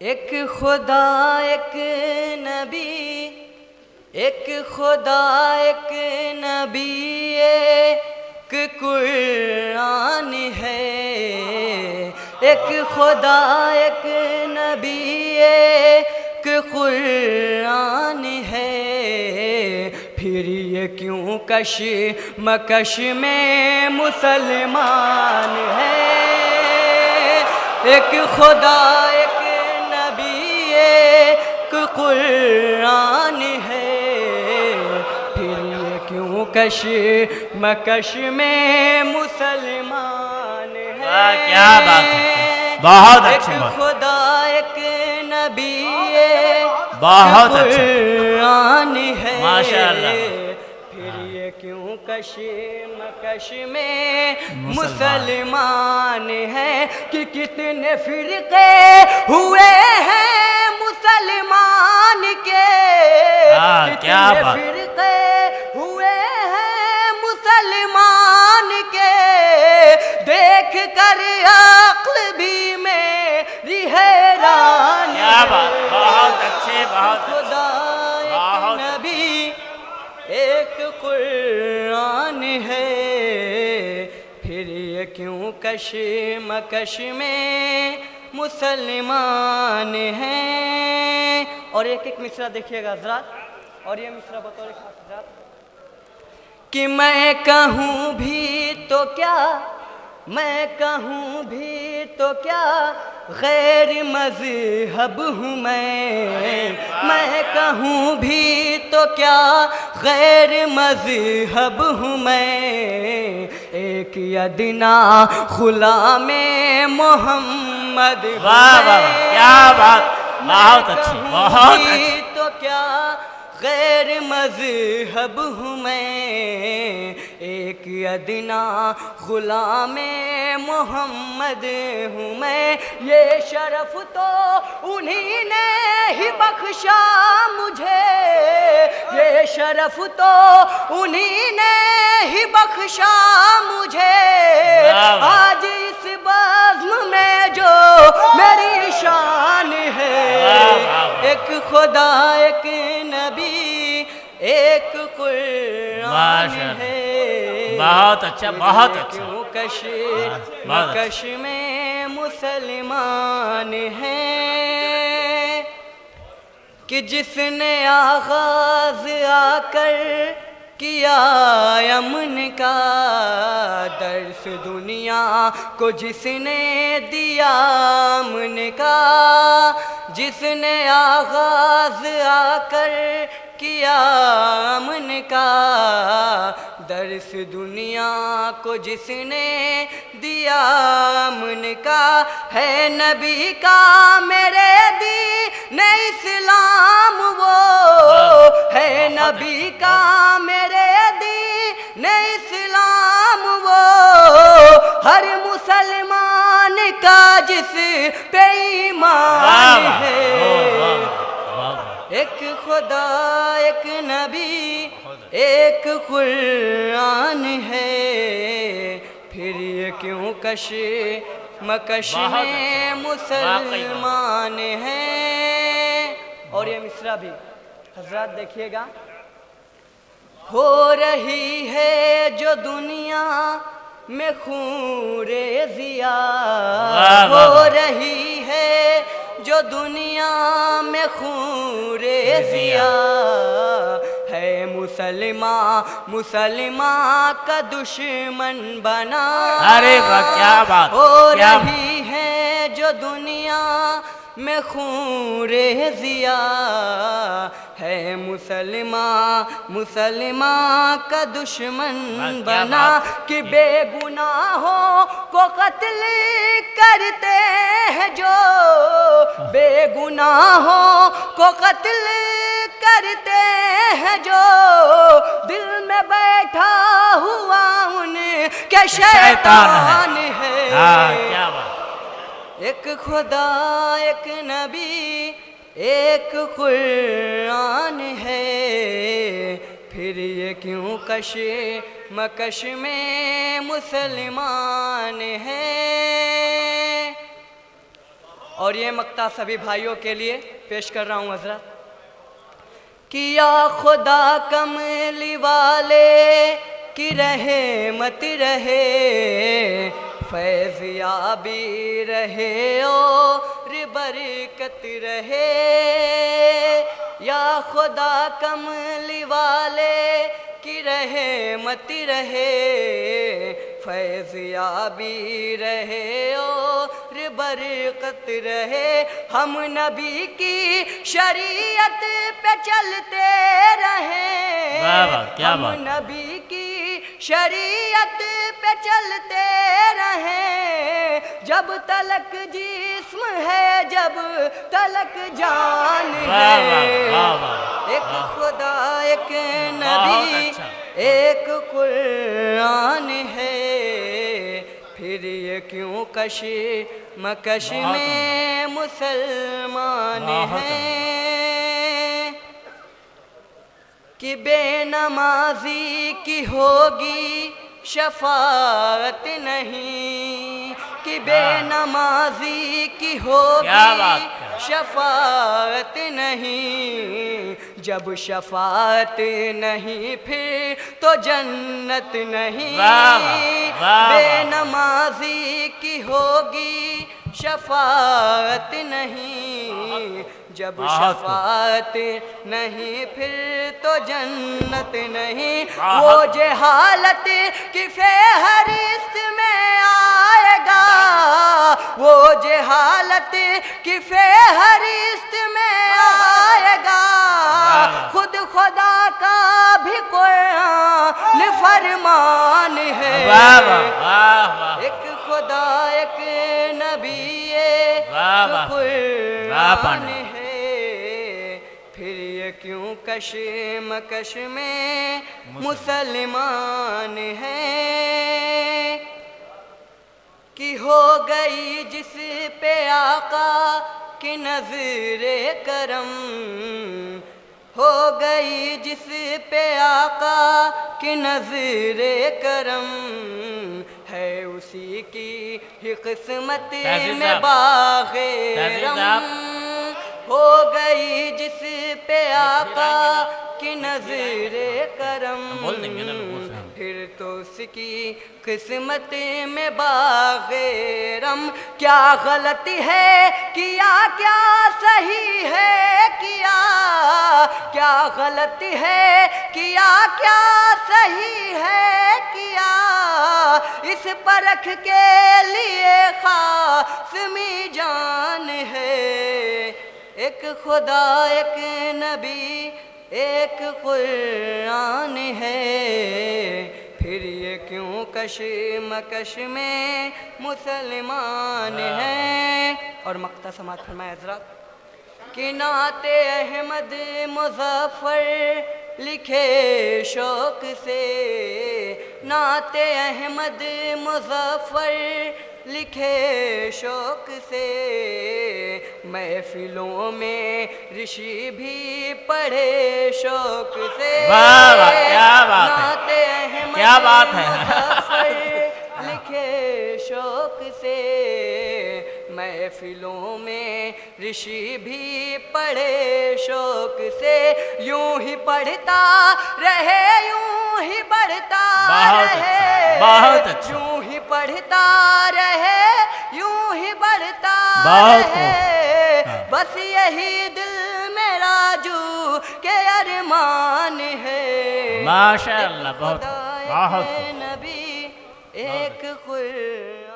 ایک خدا ایک نبی، ایک خدا ایک نبی، ایک قرآن ہے۔ ایک خدا ایک نبی، ایک قرآن ہے۔ پھر یہ کیوں کشمکش میں مسلمان ہے؟ ایک خدا ایک نبی، ایک قرآن ہے۔ پھر یہ کیوں کشمکش میں مسلمان ہے؟ کیا بات ہے، بہت اچھی ایک بات، خدا ایک نبی، بہت اچھا، قرآن ہے۔ ماشاءاللہ۔ پھر یہ کیوں کشمکش میں مسلمان ہے؟ کہ کتنے فرقے ہوئے ہیں مسلمان کے، کیا کتنے بات، فرقے ہوئے ہیں مسلمان کے۔ دیکھ کر عقل بھی میری حیران ہے۔ کیا بات، بہت اچھے، بہت اچھے، خدا ایک بہت نبی، ایک قرآن ہے۔ پھر یہ کیوں کشمکش میں مسلمان ہیں؟ اور ایک ایک مصرع دیکھیے گا حضرات، اور یہ مصرع بطور خاص حضرات، کہ میں کہوں بھی تو کیا، میں کہوں بھی تو کیا، غیر مذہب ہوں میں کہوں بھی تو کیا، غیر مذہب ہوں میں۔ ایک ادنا غلام محمد ہوں واہ واہ، کیا بات، بہت اچھی، بہت میں اچھی، تو کیا، غیر مذہب ہوں میں۔ ایک ادنا غلام محمد ہوں میں۔ یہ شرف تو انہی نے ہی بخشا مجھے، یہ شرف تو انہی نے ہی بخشا مجھے۔ آج اس بزم میں جو میری شان ہے، ایک خدا ایک نبی، ایک قرآن ہے۔ بہت اچھا، بہت اچھا، کیوں کشمکش میں مسلمان ہیں؟ کہ جس نے آغاز آ کر کیا امن کا، درس دنیا کو جس نے دیا امن کا، جس نے آغاز آ کر کیا امن کا، درس دنیا کو جس نے دیا امن کا، ہے نبی کا میرے دین اسلام وہ، ہے نبی کا میرے دین اسلام وہ، ہر مسلمان کا جس پہ ایمان ہے۔ ایک خدا ایک نبی، ایک قرآن ہے۔ پھر یہ کیوں کشمکش میں مسلمان ہیں؟ اور یہ مصرع بھی حضرات دیکھیے گا، ہو رہی ہے جو دنیا میں خون ضیا، ہو رہی ہے جو دنیا میں خون ضیا، ہے مسلمان کا دشمن بنا۔ ارے واہ، کیا بات، ہو رہی ہے جو دنیا میں خون ضیا، ہے مسلمان کا دشمن بنا، کہ بے گناہوں کو قتل کرتے ہیں جو، بے گناہوں کو قتل کرتے ہیں جو، دل میں بیٹھا ہوا ان کے شیطان ہے۔ کیا بات، ایک خدا ایک نبی، ایک قرآن ہے۔ پھر یہ کیوں کشمکش میں مسلمان ہیں؟ اور یہ مقطع سبھی بھائیوں کے لیے پیش کر رہا ہوں حضرت. کیا خدا کملی والے کی رحمت رہے، فیض یابی رہے اور برکت رہے. یا خدا کملی والے کی رحمت رہے، فیض یابی رہے اور برکت رہے. ہم نبی کی شریعت پہ چلتے رہیں، ہم نبی کی شریعت پہ چلتے رہیں. جب تلک جسم ہے، جب تلک جان ہے. ایک خدا، ایک نبی، ایک قرآن ہے. پھر یہ کیوں کشمکش میں مسلمان ہیں کہ بے نمازی کی ہوگی شفاعت نہیں، کہ بے نمازی کی ہوگی شفاعت نہیں. جب شفاعت نہیں پھر تو جنت نہیں. بے نمازی کی ہوگی شفاعت نہیں، جب شفاعت نہیں پھر تو جنت نہیں. وہ جہالت کی فہرست میں آئے گا، وہ جہالت کی فہرست میں آئے گا. خود خدا کا بھی قرآن فرمان ہے. ایک خدا، ایک نبی، ایک قرآن ہے. پھر یہ کیوں کشمکش میں مسلمان ہیں کہ ہو گئی جس پہ آقا کی نظر کرم، ہو گئی جس پہ آقا کی نظر کرم. ہے اسی کی ہی قسمت میں باغ رم. ہو گئی جس پہ آقا کی نظر کرم، پھر تو اس کی قسمت میں باغ رم. کیا غلطی ہے کیا، کیا صحیح ہے کیا، کیا غلطی ہے کیا، کیا صحیح ہے کیا. اس پرکھ کے لیے خاص میزان ہے. ایک خدا، ایک نبی، ایک قرآن ہے. پھر یہ کیوں کشمکش میں مسلمان ہیں. اور مقطع سماعت فرمائے حضرات کہ نعت احمد مظفر لکھے شوق سے، نعت احمد مظفر لکھے شوق سے. محفلوں میں رشی بھی پڑھے شوق سے. نعت احمد مظفر لکھے شوق سے. محفلوں میں رشی بھی پڑھے شوق سے. یوں ہی پڑھتا رہے، یوں ہی بڑھتا رہے، یوں ہی پڑھتا رہے، یوں ہی بڑھتا رہے. بس یہی دل میرا جو کہ ارمان ہے. ماشاءاللہ، بہت نبی، ایک قرآن.